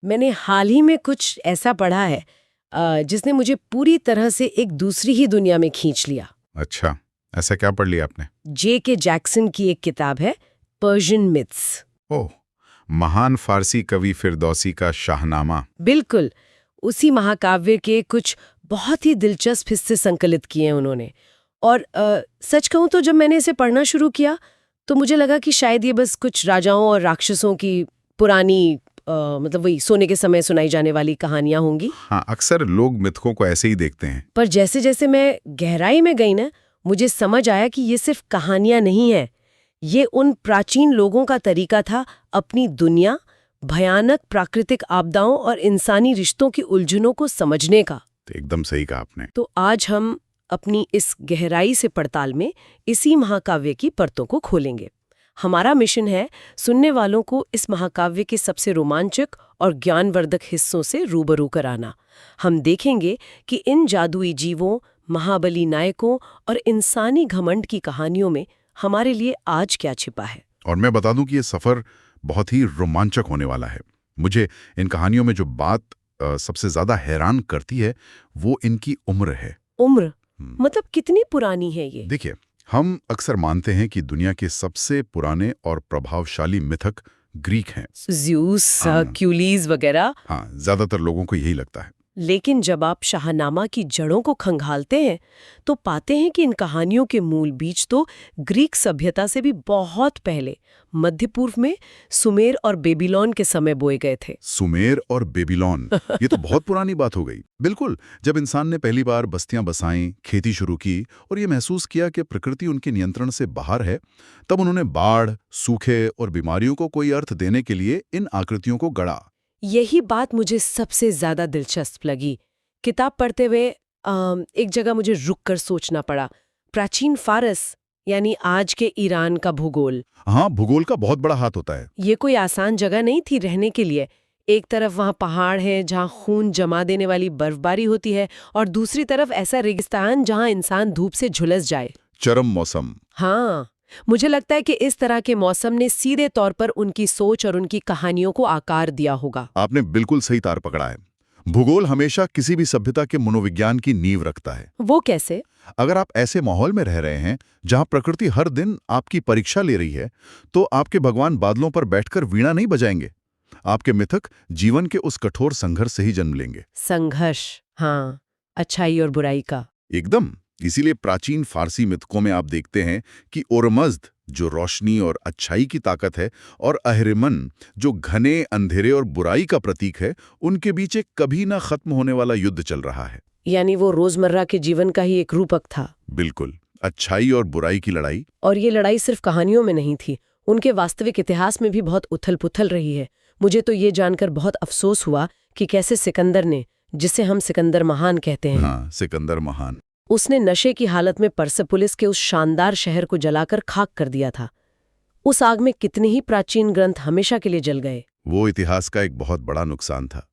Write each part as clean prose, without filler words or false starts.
मैंने हाल ही में कुछ ऐसा पढ़ा है जिसने मुझे पूरी तरह से एक दूसरी ही दुनिया में खींच लिया। अच्छा, ऐसा क्या पढ़ लिया आपने? J.K. जैक्सन की एक किताब है पर्शियन मिथ्स। ओह, महान फारसी कवि फिरदौसी का शाहनामा। बिल्कुल, उसी महाकाव्य के कुछ बहुत ही दिलचस्प हिस्से संकलित किए हैं उन्होंने। और सच कहूँ तो जब मैंने इसे पढ़ना शुरू किया तो मुझे लगा कि शायद ये बस कुछ राजाओं और राक्षसों की पुरानी मतलब वही सोने के समय सुनाई जाने वाली कहानियां होंगी। हाँ, अक्सर लोग मिथकों को ऐसे ही देखते हैं। पर जैसे जैसे मैं गहराई में गई ना, मुझे समझ आया कि ये सिर्फ कहानियां नहीं है, ये उन प्राचीन लोगों का तरीका था अपनी दुनिया, भयानक प्राकृतिक आपदाओं और इंसानी रिश्तों की उलझनों को समझने का। तो एकदम सही कहा आपने। तो आज हम अपनी इस गहराई से पड़ताल में इसी महाकाव्य की परतों को खोलेंगे। हमारा मिशन है सुनने वालों को इस महाकाव्य के सबसे रोमांचक और ज्ञानवर्धक हिस्सों से रूबरू कराना। हम देखेंगे कि इन जादुई जीवों, महाबली नायकों और इंसानी घमंड की कहानियों में हमारे लिए आज क्या छिपा है। और मैं बता दूं कि ये सफर बहुत ही रोमांचक होने वाला है। मुझे इन कहानियों में जो बात सबसे ज्यादा हैरान करती है वो इनकी उम्र है। उम्र मतलब कितनी पुरानी है ये? देखिए, हम अक्सर मानते हैं कि दुनिया के सबसे पुराने और प्रभावशाली मिथक ग्रीक हैं। ज़्यूस, हरक्यूलिस वगैरह। हाँ, ज्यादातर लोगों को यही लगता है। लेकिन जब आप शाहनामा की जड़ों को खंगालते हैं तो पाते हैं कि इन कहानियों के मूल बीज तो ग्रीक सभ्यता से भी बहुत पहले मध्य पूर्व में सुमेर और बेबीलोन के समय बोए गए थे। सुमेर और बेबीलोन, ये तो बहुत पुरानी बात हो गई। बिल्कुल, जब इंसान ने पहली बार बस्तियां बसाईं, खेती शुरू की और ये महसूस किया कि प्रकृति उनके नियंत्रण से बाहर है, तब उन्होंने बाढ़, सूखे और बीमारियों को कोई अर्थ देने के लिए इन आकृतियों को गढ़ा। यही बात मुझे सबसे ज्यादा दिलचस्प लगी। किताब पढ़ते हुए एक जगह मुझे रुककर सोचना पड़ा। प्राचीन फारस यानी आज के ईरान का भूगोल, हाँ, भूगोल का बहुत बड़ा हाथ होता है। ये कोई आसान जगह नहीं थी रहने के लिए। एक तरफ वहाँ पहाड़ है जहाँ खून जमा देने वाली बर्फबारी होती है और दूसरी तरफ ऐसा रेगिस्तान जहाँ इंसान धूप से झुलस जाए। चरम मौसम। हाँ, मुझे लगता है कि इस तरह के मौसम ने सीधे तौर पर उनकी सोच और उनकी कहानियों को आकार दिया होगा। आपने बिल्कुल सही तार पकड़ा है। भूगोल हमेशा किसी भी सभ्यता के मनोविज्ञान की नींव रखता है। वो कैसे? अगर आप ऐसे माहौल में रह रहे हैं जहां प्रकृति हर दिन आपकी परीक्षा ले रही है, तो आपके भगवान बादलों पर बैठकर वीणा नहीं बजाएंगे। आपके मिथक जीवन के उस कठोर संघर्ष से ही जन्म लेंगे। संघर्ष, हाँ, अच्छाई और बुराई का। एकदम। इसीलिए प्राचीन फारसी मिथकों में आप देखते हैं कि ओरमज्द, जो रोशनी और अच्छाई की ताकत है, और अहरिमन, जो घने अंधेरे और बुराई का प्रतीक है, उनके बीच एक कभी ना खत्म होने वाला युद्ध चल रहा है। यानी वो रोजमर्रा के जीवन का ही एक रूपक था। बिल्कुल, अच्छाई और बुराई की लड़ाई। और ये लड़ाई सिर्फ कहानियों में नहीं थी, उनके वास्तविक इतिहास में भी बहुत उथल-पुथल रही है। मुझे तो ये जानकर बहुत अफसोस हुआ कि कैसे सिकंदर ने, जिसे हम सिकंदर महान कहते हैं, हाँ, सिकंदर महान, उसने नशे की हालत में परसेपोलिस के उस शानदार शहर को जलाकर खाक कर दिया था। उस आग में कितने ही प्राचीन ग्रंथ हमेशा के लिए जल गए। वो इतिहास का एक बहुत बड़ा नुकसान था।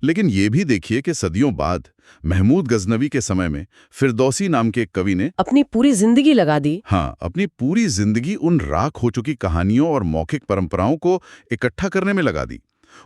लेकिन ये भी देखिए कि सदियों बाद महमूद गजनवी के समय में फिरदौसी नाम के एक कवि ने अपनी पूरी जिंदगी लगा दी। हाँ, अपनी पूरी जिंदगी उन राख हो चुकी कहानियों और मौखिक परंपराओं को इकट्ठा करने में लगा दी।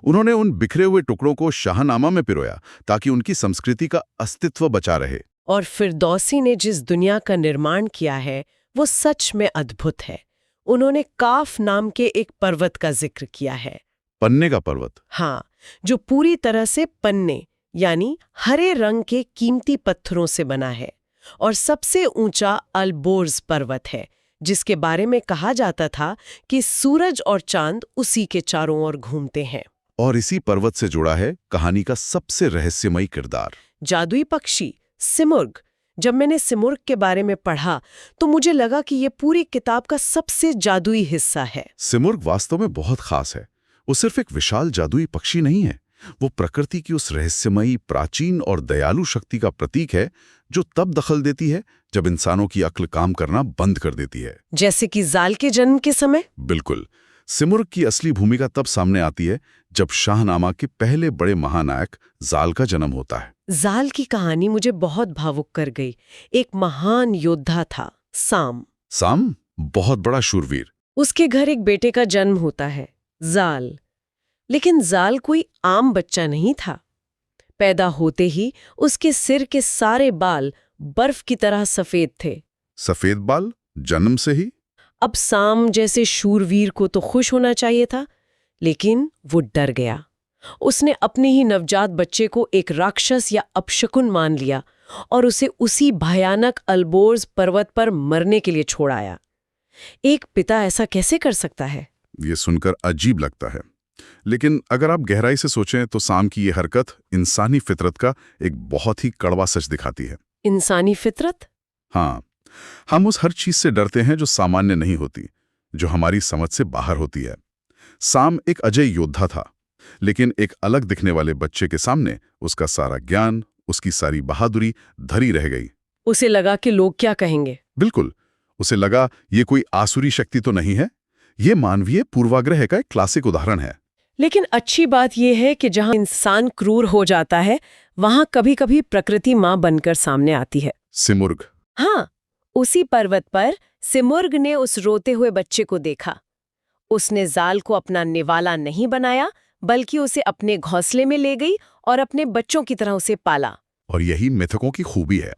उन्होंने उन बिखरे हुए टुकड़ों को शाहनामा में पिरोया ताकि उनकी संस्कृति का अस्तित्व बचा रहे। और फिरदौसी ने जिस दुनिया का निर्माण किया है वो सच में अद्भुत है। उन्होंने काफ नाम के एक पर्वत का जिक्र किया है। पन्ने का पर्वत? हाँ, जो पूरी तरह से पन्ने यानी हरे रंग के कीमती पत्थरों से बना है। और सबसे ऊंचा अल्बोर्ज पर्वत है, जिसके बारे में कहा जाता था कि सूरज और चांद उसी के चारों ओर घूमते हैं। और इसी पर्वत से जुड़ा है कहानी का सबसे रहस्यमयी किरदार, जादुई पक्षी सिमुर्ग। जब मैंने सिमुर्ग के बारे में पढ़ा तो मुझे लगा कि ये पूरी किताब का सबसे जादुई हिस्सा है। सिमुर्ग वास्तव में बहुत खास है। वो सिर्फ एक विशाल जादुई पक्षी नहीं है, वो प्रकृति की उस रहस्यमयी, प्राचीन और दयालु शक्ति का प्रतीक है जो तब दखल देती है जब इंसानों की अक्ल काम करना बंद कर देती है। जैसे कि जाल के जन्म के समय। बिल्कुल। सिमुर्ग की असली भूमिका तब सामने आती है जब शाहनामा के पहले बड़े महानायक जाल का जन्म होता है। जाल की कहानी मुझे बहुत भावुक कर गई। एक महान योद्धा था, साम। साम बहुत बड़ा शूरवीर। उसके घर एक बेटे का जन्म होता है, जाल। लेकिन जाल कोई आम बच्चा नहीं था। पैदा होते ही उसके सिर के सारे बाल बर्फ की तरह सफेद थे। सफेद बाल जन्म से ही? अब साम जैसे शूरवीर को तो खुश होना चाहिए था, लेकिन वो डर गया। उसने अपने ही नवजात बच्चे को एक राक्षस या अपशकुन मान लिया और उसे उसी भयानक अल्बोर्ज पर्वत पर मरने के लिए छोड़ आया। एक पिता ऐसा कैसे कर सकता है? ये सुनकर अजीब लगता है, लेकिन अगर आप गहराई से सोचें तो साम की ये हरकत इंसानी फितरत का एक बहुत ही कड़वा सच दिखाती है। इंसानी फितरत? हाँ, हम उस हर चीज से डरते हैं जो सामान्य नहीं होती, जो हमारी समझ से बाहर होती है। साम एक अजय योद्धा था, लेकिन एक अलग दिखने वाले बच्चे के सामने उसका सारा ज्ञान, उसकी सारी बहादुरी धरी रह गई। उसे लगा कि लोग क्या कहेंगे। बिल्कुल, उसे लगा ये कोई आसुरी शक्ति तो नहीं है, ये मानवीय पूर्वाग्रह का एक क्लासिक उदाहरण है। लेकिन अच्छी बात यह है कि जहां इंसान क्रूर हो जाता है, वहां कभी-कभी प्रकृति मां बनकर सामने आती है। सिमुर्ग। हाँ, उसी पर्वत पर सिमुर्ग ने उस रोते हुए बच्चे को देखा। उसने जाल को अपना निवाला नहीं बनाया, बल्कि उसे अपने घोंसले में ले गई और अपने बच्चों की तरह उसे पाला। और यही मिथकों की खूबी है।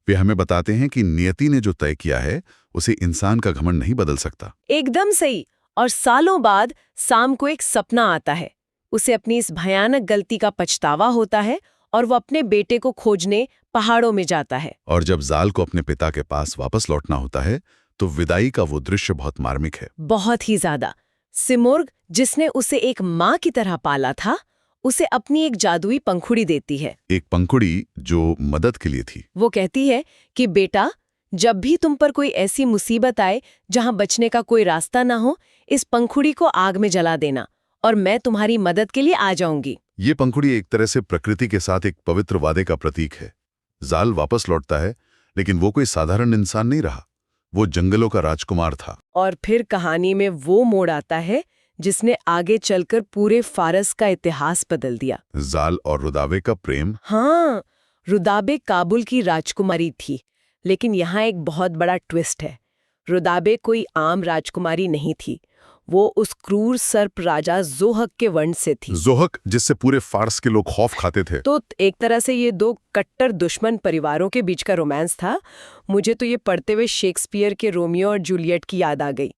वे हमें बताते हैं कि नियति ने जो तय किया है, उसे इंसान का घमंड नहीं बदल सकता। एकदम सही। और सालों बाद साम को एक सपना आता है। उसे अपनी इस भयानक गलती का पछतावा होता है और वो अपने बेटे को खोजने पहाड़ों में जाता है। और जब जाल को अपने पिता के पास वापस लौटना होता है, तो विदाई का वो दृश्य बहुत मार्मिक है। बहुत ही ज्यादा। सिमुर्ग, जिसने उसे एक माँ की तरह पाला था, उसे अपनी एक जादुई पंखुड़ी देती है। एक पंखुड़ी जो मदद के लिए थी। वो कहती है कि बेटा, जब भी तुम पर कोई ऐसी मुसीबत आए जहां बचने का कोई रास्ता ना हो, इस पंखुड़ी को आग में जला देना और मैं तुम्हारी मदद के लिए आ जाऊंगी। ये पंखुड़ी एक तरह से प्रकृति के साथ एक पवित्र वादे का प्रतीक है। जाल वापस लौटता है, लेकिन वो कोई साधारण इंसान नहीं रहा, वो जंगलों का राजकुमार था। और फिर कहानी में वो मोड़ आता है जिसने आगे चलकर पूरे फारस का इतिहास बदल दिया। जाल और रुदाबे का प्रेम। हाँ, रुदाबे काबुल की राजकुमारी थी, लेकिन यहाँ एक बहुत बड़ा ट्विस्ट है। रुदाबे कोई आम राजकुमारी नहीं थी, वो उस क्रूर सर्प राजा जोहक के वंश से थी। जोहक, जिससे पूरे फारस के लोग खौफ खाते थे। तो एक तरह से ये दो कट्टर दुश्मन परिवारों के बीच का रोमांस था। मुझे तो ये पढ़ते हुए शेक्सपियर के रोमियो और जूलियट की याद आ गई।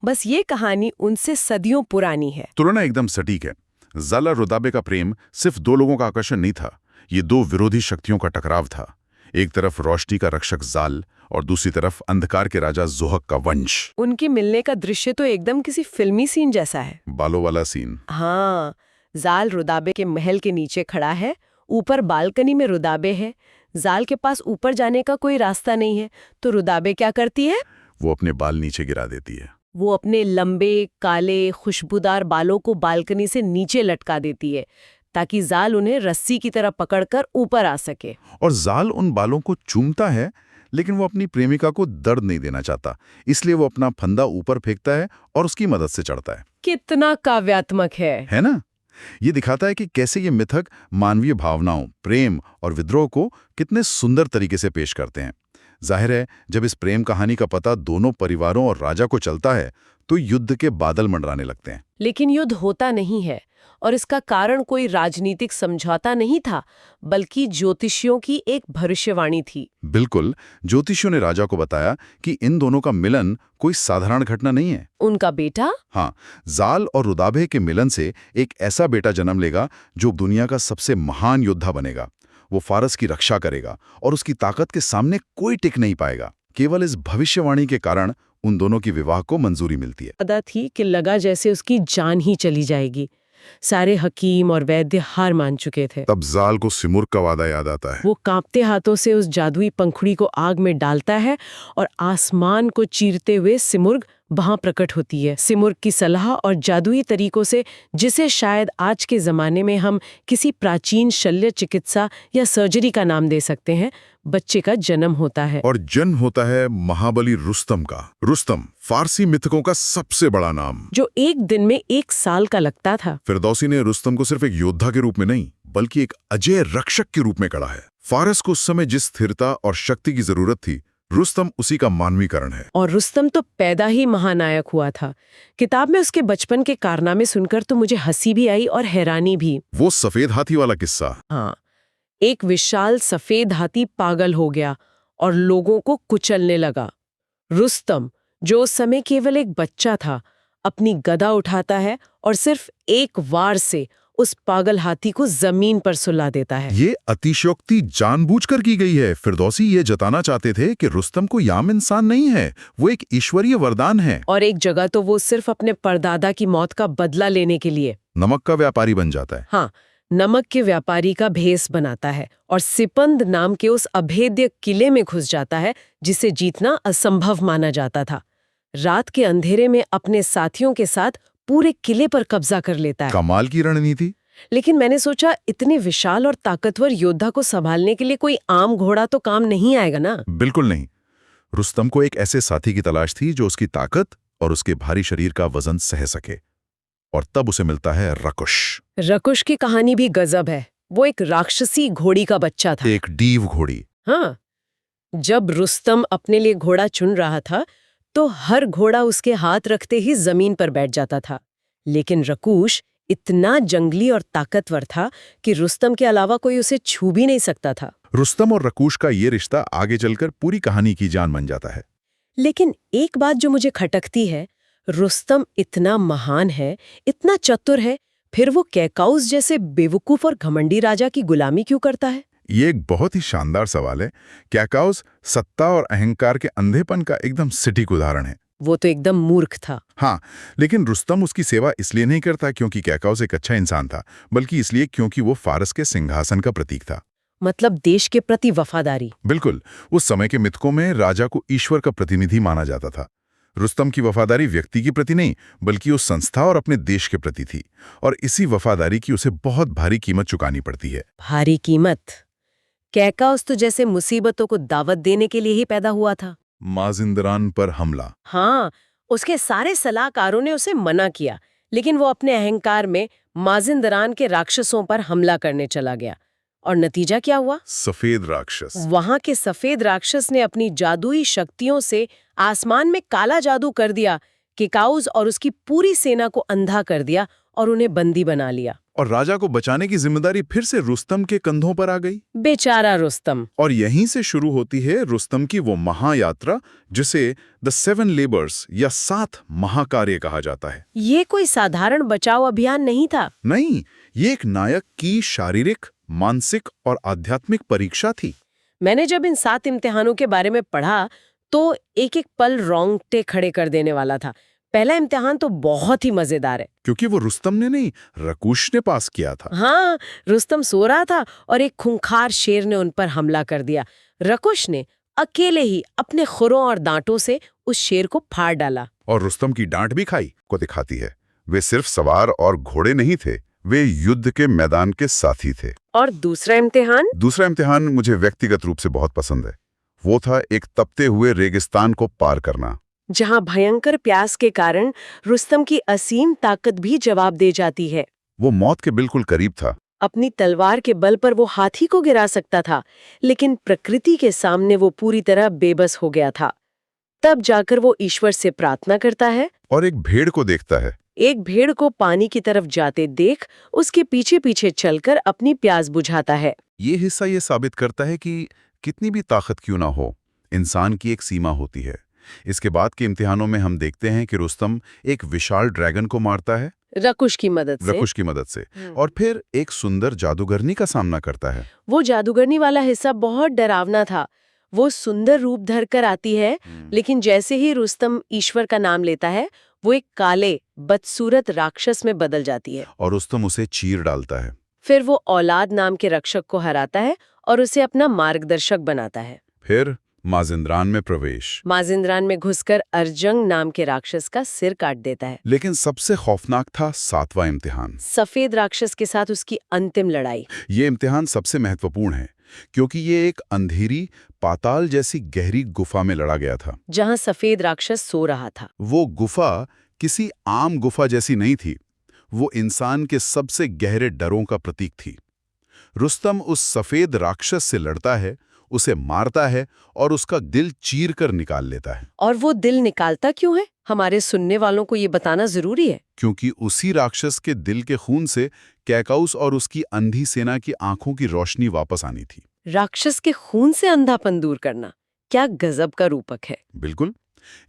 बस ये कहानी उनसे सदियों पुरानी है। तुलना एकदम सटीक है। जाल और रुदाबे का प्रेम सिर्फ दो लोगों का आकर्षण नहीं था, ये दो विरोधी शक्तियों का टकराव था। एक तरफ रोशनी का रक्षक जाल और दूसरी तरफ अंधकार के राजा जोहक का वंश। उनके मिलने का दृश्य तो एकदम किसी फिल्मी सीन जैसा है। बालों वाला सीन। हाँ, जाल रुदाबे के महल के नीचे खड़ा है, ऊपर बालकनी में रुदाबे है। जाल के पास ऊपर जाने का कोई रास्ता नहीं है, तो रुदाबे क्या करती है? वो अपने बाल नीचे गिरा देती है। वो अपने लंबे, काले, खुशबूदार बालों को बालकनी से नीचे लटका देती है, ताकि जाल उन्हें रस्सी की तरह पकड़कर ऊपर आ सके। और जाल उन बालों को चूमता है, लेकिन वो अपनी प्रेमिका को दर्द नहीं देना चाहता, इसलिए वो अपना फंदा ऊपर फेंकता है और उसकी मदद से चढ़ता है। कितना काव्यात्मक है ना? ये दिखाता है कि कैसे ये मिथक मानवीय भावनाओं, प्रेम और विद्रोह को कितने सुंदर तरीके से पेश करते हैं। जाहिर है, जब इस प्रेम कहानी का पता दोनों परिवारों और राजा को चलता है, तो युद्ध के बादल मंडराने लगते हैं। लेकिन युद्ध होता नहीं है, और इसका कारण कोई राजनीतिक समझौता नहीं था, बल्कि ज्योतिषियों की एक भविष्यवाणी थी। बिल्कुल, ज्योतिषियों ने राजा को बताया कि इन दोनों का मिलन कोई साधारण घटना नहीं है। उनका बेटा? हाँ, जाल और रुदाबे के मिलन से एक ऐसा बेटा जन्म लेगा जो दुनिया का सबसे महान योद्धा बनेगा। वो फारस की रक्षा करेगा और उसकी ताकत के सामने कोई टिक नहीं पाएगा। केवल इस भविष्यवाणी के कारण उन दोनों की विवाह को मंजूरी मिलती है। पता थी कि लगा जैसे उसकी जान ही चली जाएगी। सारे हकीम और वैद्य हार मान चुके थे। तब जाल को सिमुर्ग का वादा याद आता है। वो कांपते हाथों से उस जादुई पंखुड़ी को आग में डालता है और आसमान को चीरते हुए सिमुर्ग वहां प्रकट होती है। सिमुर्ग की सलाह और जादुई तरीकों से, जिसे शायद आज के जमाने में हम किसी प्राचीन शल्य चिकित्सा या सर्जरी का नाम दे सकते हैं, बच्चे का जन्म होता है। और जन्म होता है महाबली रुस्तम का। रुस्तम फारसी मिथकों का सबसे बड़ा नाम, जो एक दिन में 1 साल का लगता था। फिरदौसी ने रुस्तम को सिर्फ एक योद्धा के रूप में नहीं, बल्कि एक अजय रक्षक के रूप में गढ़ा है। फारस को उस समय जिस स्थिरता और शक्ति की जरूरत थी, रुस्तम उसी का मानवीकरण है। और रुस्तम तो पैदा ही महानायक हुआ था। किताब में उसके बचपन के कारनामे सुनकर तो मुझे हंसी भी आई और हैरानी भी। वो सफेद हाथी वाला किस्सा। हाँ, एक विशाल सफेद हाथी पागल हो गया और लोगों को कुचलने लगा। रुस्तम, जो उस समय केवल एक बच्चा था, अपनी गदा उठाता है और सिर्फ एक वार से उस पागल हाथी को जमीन पर सुला देता है। ये अतिशयोक्ति जानबूझकर की गई है। फिरदौसी ये जताना चाहते थे कि रुस्तम कोई आम इंसान नहीं है, वो एक ईश्वरीय वरदान है। और एक जगह तो वो सिर्फ अपने परदादा की मौत का बदला लेने के लिए नमक का व्यापारी बन जाता है। हाँ, नमक के व्यापारी का भेष बनाता है और सिपंद नाम के उस अभेद्य किले में घुस जाता है जिसे जीतना असंभव माना जाता था। रात के अंधेरे में अपने साथियों के साथ पूरे किले पर कब्जा कर लेता है। कमाल की रणनीति। लेकिन मैंने सोचा, इतने विशाल और ताकतवर योद्धा को संभालने के लिए कोई आम घोड़ा तो काम नहीं आएगा ना। बिल्कुल नहीं। रुस्तम को एक ऐसे साथी की तलाश थी जो उसकी ताकत और उसके भारी शरीर का वजन सह सके। और तब उसे मिलता है रकुश। रकुश की कहानी भी गजब है। वो एक राक्षसी घोड़ी का बच्चा था। एक डीव घोड़ी। हाँ, जब रुस्तम अपने लिए घोड़ा चुन रहा था तो हर घोड़ा उसके हाथ रखते ही जमीन पर बैठ जाता था। लेकिन रकुश इतना जंगली और ताकतवर था कि रुस्तम के अलावा कोई उसे छू भी नहीं सकता था। रुस्तम और रकुश का ये रिश्ता आगे चलकर पूरी कहानी की जान बन जाता है। लेकिन एक बात जो मुझे खटकती है, रुस्तम इतना महान है, इतना चतुर है, फिर वो कैकाउस जैसे बेवकूफ और घमंडी राजा की गुलामी क्यों करता है? ये एक बहुत ही शानदार सवाल है। कैकाउस सत्ता और अहंकार के अंधेपन का एकदम सटीक उदाहरण है। वो तो एकदम मूर्ख था। हाँ, लेकिन रुस्तम उसकी सेवा इसलिए नहीं करता क्योंकि कैकाउस एक अच्छा इंसान था, बल्कि इसलिए क्योंकि वो फारस के सिंहासन का प्रतीक था। मतलब देश के प्रति वफादारी। बिल्कुल। उस समय के मिथकों में राजा को ईश्वर का प्रतिनिधि माना जाता था। रुस्तम की वफादारी व्यक्ति की प्रति नहीं, बल्कि उस संस्था और अपने देश के प्रति थी। और इसी वफादारी की उसे बहुत भारी कीमत चुकानी पड़ती है। भारी कीमत? कैकाउस तो जैसे मुसीबतों को दावत देने के लिए ही पैदा हुआ था। माजिंदरान पर हमला। हाँ, उसके सारे सलाहकारों ने उसे मना किया, लेकिन वो अपने अहंकार में माजिंदरान के राक्षसों पर हमला करने चला गया। और नतीजा क्या हुआ? सफेद राक्षस। वहां के सफेद राक्षस ने अपनी जादुई शक्तियों से आसमान में काला जादू कर दिया, कैकाउस और उसकी पूरी सेना को अंधा कर दिया और उन्हें बंदी बना लिया। और राजा को बचाने की जिम्मेदारी फिर से रुस्तम के कंधों पर आ गई। बेचारा रुस्तम। और यहीं से शुरू होती है रुस्तम की वो महायात्रा जिसे द 7 लेबर्स या 7 महाकार्य कहा जाता है। ये कोई साधारण बचाव अभियान नहीं था। नहीं, ये एक नायक की शारीरिक, मानसिक और आध्यात्मिक परीक्षा थी। मैंने जब इन 7 इम्तिहानों के बारे में पढ़ा तो एक एक पल रोंगटे खड़े कर देने वाला था। पहला इम्तिहान तो बहुत ही मजेदार है। क्योंकि वो रुस्तम ने नहीं, रकुश ने पास किया था। हाँ, रुस्तम सो रहा था और एक खूंखार शेर ने उन पर हमला कर दिया। रकुश ने अकेले ही अपने खुरों और दांतों से उस शेर को फाड़ डाला। और रुस्तम की डांट भी खाई को दिखाती है। वे सिर्फ सवार और घोड़े नहीं थे, वे युद्ध के मैदान के साथी थे। और दूसरा इम्तिहान? दूसरा इम्तिहान मुझे व्यक्तिगत रूप से बहुत पसंद है। वो था एक तपते हुए रेगिस्तान को पार करना, जहां भयंकर प्यास के कारण रुस्तम की असीम ताकत भी जवाब दे जाती है। वो मौत के बिल्कुल करीब था। अपनी तलवार के बल पर वो हाथी को गिरा सकता था, लेकिन प्रकृति के सामने वो पूरी तरह बेबस हो गया था। तब जाकर वो ईश्वर से प्रार्थना करता है और एक भेड़ को देखता है। एक भेड़ को पानी की तरफ जाते देख उसके पीछे पीछे चलकर अपनी प्यास बुझाता है। ये हिस्सा ये साबित करता है कि कितनी भी ताकत क्यों ना हो, इंसान की एक सीमा होती है। इसके बाद के इम्तिहानों में हम देखते हैं कि रुस्तम एक विशाल ड्रैगन को मारता है रकुश की मदद से। और फिर एक सुंदर जादूगरनी का सामना करता है। वो जादूगरनी वाला हिस्सा बहुत डरावना था। वो सुंदर रूप धर कर आती है, लेकिन जैसे ही रुस्तम ईश्वर का नाम लेता है वो एक काले बदसूरत राक्षस में बदल जाती है। और रुस्तम उसे चीर डालता है। फिर वो औलाद नाम के रक्षक को हराता है और उसे अपना मार्गदर्शक बनाता है। फिर माजिंदरान में प्रवेश। माजिंदरान में घुसकर अर्जंग नाम के राक्षस का सिर काट देता है। लेकिन सबसे खौफनाक था 7वां इम्तिहान, सफेद राक्षस के साथ उसकी अंतिम लड़ाई। ये इम्तिहान सबसे महत्वपूर्ण है क्योंकि ये एक अंधेरी पाताल जैसी गहरी गुफा में लड़ा गया था, जहां सफेद राक्षस सो रहा था। वो गुफा किसी आम गुफा जैसी नहीं थी, वो इंसान के सबसे गहरे डरों का प्रतीक थी। रुस्तम उस सफेद राक्षस से लड़ता है, उसे मारता है और उसका दिल चीर कर निकाल लेता है। और वो दिल निकालता क्यों है? हमारे सुनने वालों को ये बताना जरूरी है। क्योंकि उसी राक्षस के दिल के खून से कैकाउस और उसकी अंधी सेना की आंखों की रोशनी वापस आनी थी। राक्षस के खून से अंधापन दूर करना, क्या गजब का रूपक है। बिल्कुल।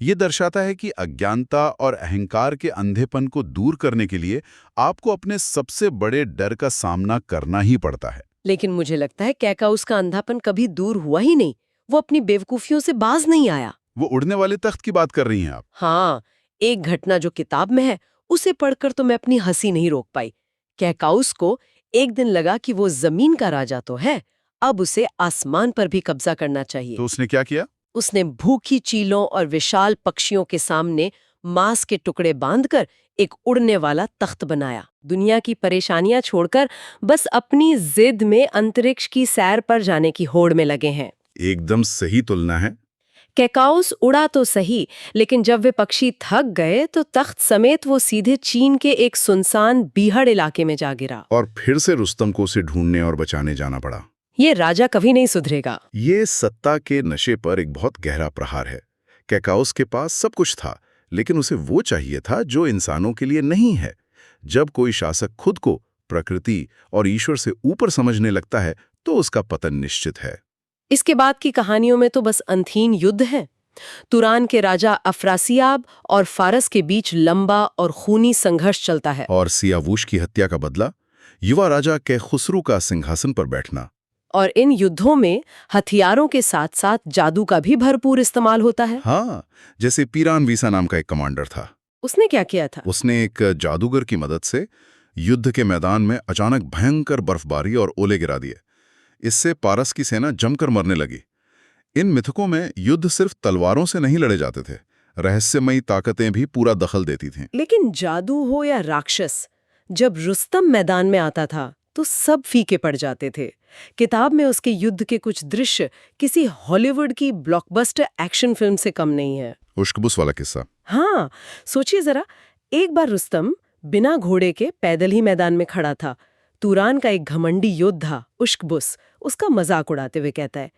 ये दर्शाता है कि अज्ञानता और अहंकार के अंधेपन को दूर करने के लिए आपको अपने सबसे बड़े डर का सामना करना ही पड़ता है। लेकिन मुझे लगता है कैकाउस का अंधापन कभी दूर हुआ ही नहीं। वो अपनी बेवकूफियों से बाज नहीं आया। वो उड़ने वाले तख्त की बात कर रही हैं आप? हाँ, एक घटना जो किताब में है उसे पढ़कर तो मैं अपनी हंसी नहीं रोक पाई। कैकाउस को एक दिन लगा कि वो जमीन का राजा तो है, अब उसे आसमान पर भी कब्जा करना चाहिए। तो उसने क्या किया? उसने भूखी चीलों और विशाल पक्षियों के सामने मांस के टुकड़े बांधकर एक उड़ने वाला तख्त बनाया। दुनिया की परेशानियां छोड़कर बस अपनी जिद में अंतरिक्ष की सैर पर जाने की होड़ में लगे हैं। एकदम सही तुलना है। कैकाउस उड़ा तो सही, लेकिन जब वे पक्षी थक गए तो तख्त समेत वो सीधे चीन के एक सुनसान बीहड़ इलाके में जा गिरा। और फिर से रुस्तम को उसे ढूंढने और बचाने जाना पड़ा। ये राजा कभी नहीं सुधरेगा। ये सत्ता के नशे पर एक बहुत गहरा प्रहार है। कैकाउस के पास सब कुछ था, लेकिन उसे वो चाहिए था जो इंसानों के लिए नहीं है। जब कोई शासक खुद को प्रकृति और ईश्वर से ऊपर समझने लगता है तो उसका पतन निश्चित है। इसके बाद की कहानियों में तो बस अंतहीन युद्ध है। तुरान के राजा अफरासियाब और फारस के बीच लंबा और खूनी संघर्ष चलता है। और सियावूश की हत्या का बदला, युवा राजा के खुसरू का सिंहासन पर बैठना। और इन युद्धों में हथियारों के साथ साथ जादू का भी भरपूर इस्तेमाल होता है। हाँ, जैसे पीरान वीसा नाम का एक कमांडर था। उसने क्या किया था? उसने एक जादूगर की मदद से युद्ध के मैदान में अचानक भयंकर बर्फबारी और ओले गिरा दिए। इससे पारस की सेना जमकर मरने लगी। इन मिथकों में युद्ध सिर्फ तलवारों से नहीं लड़े जाते थे, रहस्यमयी ताकतें भी पूरा दखल देती थीं। लेकिन जादू हो या राक्षस, जब रुस्तम मैदान में आता था तो सब फीके पड़ जाते थे। किताब में उसके युद्ध के कुछ दृश्य किसी हॉलीवुड की ब्लॉकबस्टर एक्शन फिल्म से कम नहीं है। उश्कबुस वाला किस्सा। हाँ, सोचिए जरा, एक बार रुस्तम बिना घोड़े के पैदल ही मैदान में खड़ा था। तुरान का एक घमंडी योद्धा उश्कबुस उसका मजाक उड़ाते हुए कहता है,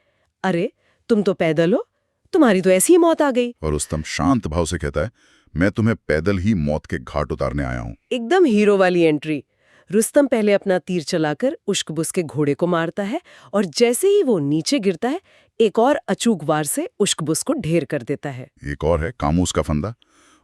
अरे तुम तो पैदल हो, तुम्हारी तो ऐसी ही मौत आ गई। और रुस्तम शांत भाव से कहता है, मैं तुम्हें पैदल ही मौत के घाट उतारने आया हूं। एकदम हीरो वाली एंट्री। रुस्तम पहले अपना तीर चलाकर उश्कबुस के घोड़े को मारता है और जैसे ही वो नीचे गिरता है एक और अचूक वार से उश्कबुस को ढेर कर देता है। एक और है कामूस का फंदा।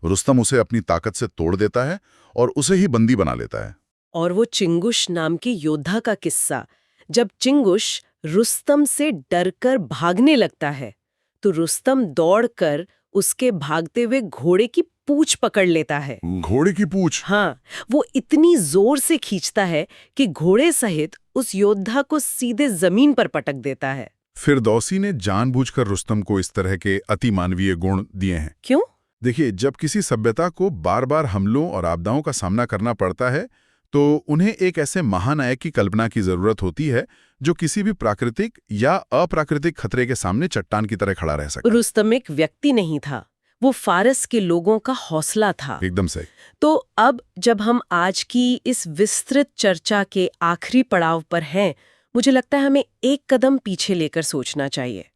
रुस्तम उसे अपनी ताकत से तोड़ देता है और उसे ही बंदी बना लेता है। और वो चिंगुश नाम के योद्धा का किस्सा, जब चिंगुश रुस्तम से डरकर भागने लगता है तो रुस्तम दौड़कर उसके भागते हुए घोड़े की पूंछ पकड़ लेता है। घोड़े की पूंछ? हाँ, वो इतनी जोर से खींचता है कि घोड़े सहित उस योद्धा को सीधे जमीन पर पटक देता है। फिरदौसी ने जानबूझकर रुस्तम को इस तरह के अति मानवीय गुण दिए हैं। क्यों? देखिए, जब किसी सभ्यता को बार बार हमलों और आपदाओं का सामना करना पड़ता है तो उन्हें एक ऐसे महानायक की कल्पना की जरूरत होती है जो किसी भी प्राकृतिक या अप्राकृतिक खतरे के सामने चट्टान की तरह खड़ा रह सके। रुस्तम एक व्यक्ति नहीं था, वो फारस के लोगों का हौसला था। एकदम सही। तो अब जब हम आज की इस विस्तृत चर्चा के आखिरी पड़ाव पर हैं, मुझे लगता है हमें एक कदम पीछे लेकर सोचना चाहिए।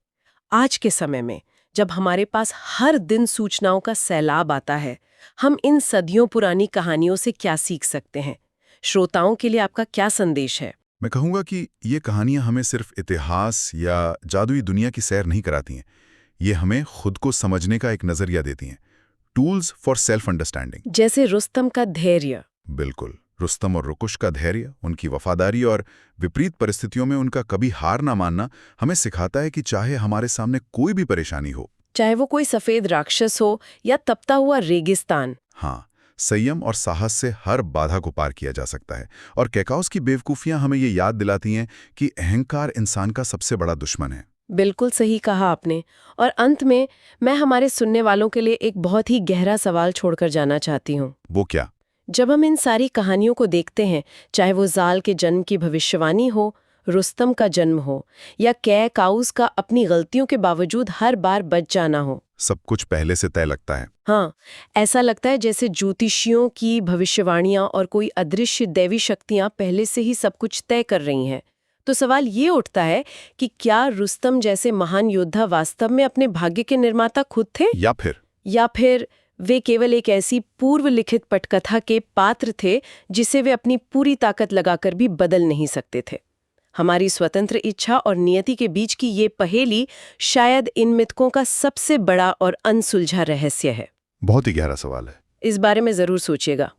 आज के समय में जब हमारे पास हर दिन सूचनाओं का सैलाब आता है, हम इन सदियों पुरानी कहानियों से क्या सीख सकते हैं? श्रोताओं के लिए आपका क्या संदेश है? मैं कहूँगा कि ये कहानियां हमें सिर्फ इतिहास या जादुई दुनिया की सैर नहीं कराती हैं, ये हमें खुद को समझने का एक नजरिया देती हैं। Tools for self understanding. जैसे रुस्तम का धैर्य। बिल्कुल, रुस्तम और रुकुश का धैर्य, उनकी वफादारी और विपरीत परिस्थितियों में उनका कभी हार ना मानना हमें सिखाता है कि चाहे हमारे सामने कोई भी परेशानी हो, चाहे वो कोई सफेद राक्षस हो या तपता हुआ रेगिस्तान, हाँ, संयम और साहस से हर बाधा को पार किया जा सकता है। और कैकाउस की बेवकूफियां हमें ये याद दिलाती हैं कि अहंकार इंसान का सबसे बड़ा दुश्मन है। बिल्कुल सही कहा आपने। और अंत में मैं हमारे सुनने वालों के लिए एक बहुत ही गहरा सवाल छोड़कर जाना चाहती हूँ। वो क्या? जब हम इन सारी कहानियों को देखते हैं, चाहे वो जाल के जन्म की भविष्यवाणी हो, रुस्तम का जन्म हो, या कैकाउस का अपनी गलतियों के बावजूद हर बार बच जाना हो, सब कुछ पहले से तय लगता है। हाँ, ऐसा लगता है जैसे ज्योतिषियों की भविष्यवाणियां और कोई अदृश्य दैवी शक्तियां पहले से ही सब कुछ तय कर रही हैं। तो सवाल ये उठता है कि क्या रुस्तम जैसे महान योद्धा वास्तव में अपने भाग्य के निर्माता खुद थे, या फिर वे केवल एक ऐसी पूर्व लिखित पटकथा के पात्र थे जिसे वे अपनी पूरी ताकत लगाकर भी बदल नहीं सकते थे। हमारी स्वतंत्र इच्छा और नियति के बीच की ये पहेली शायद इन मिथकों का सबसे बड़ा और अनसुलझा रहस्य है। बहुत ही गहरा सवाल है। इस बारे में जरूर सोचिएगा।